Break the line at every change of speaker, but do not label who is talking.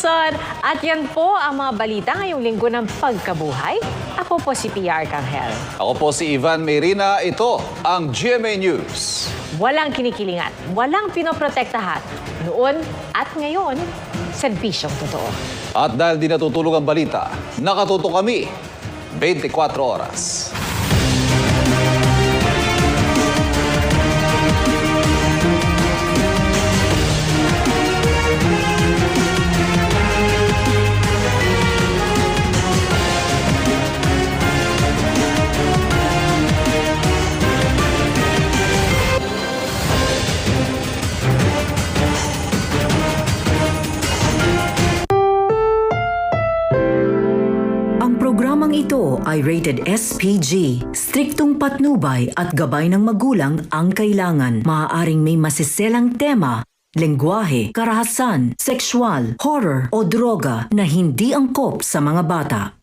At yan po ang mga balita ngayong linggo ng pagkabuhay. Ako po si PR Arcangel.
Ako po si Ivan Mayrina. Ito ang GMA News.
Walang kinikilingan, walang pinoprotektahan. Noon at ngayon, serbisyong totoo.
At dahil di natutulog ang balita, nakatutok kami 24 oras.
Programang ito ay rated SPG. Striktong patnubay at gabay ng magulang ang kailangan. Maaaring may masiselang tema, lengguwahe, karahasan, sexual, horror o droga na hindi angkop sa mga bata.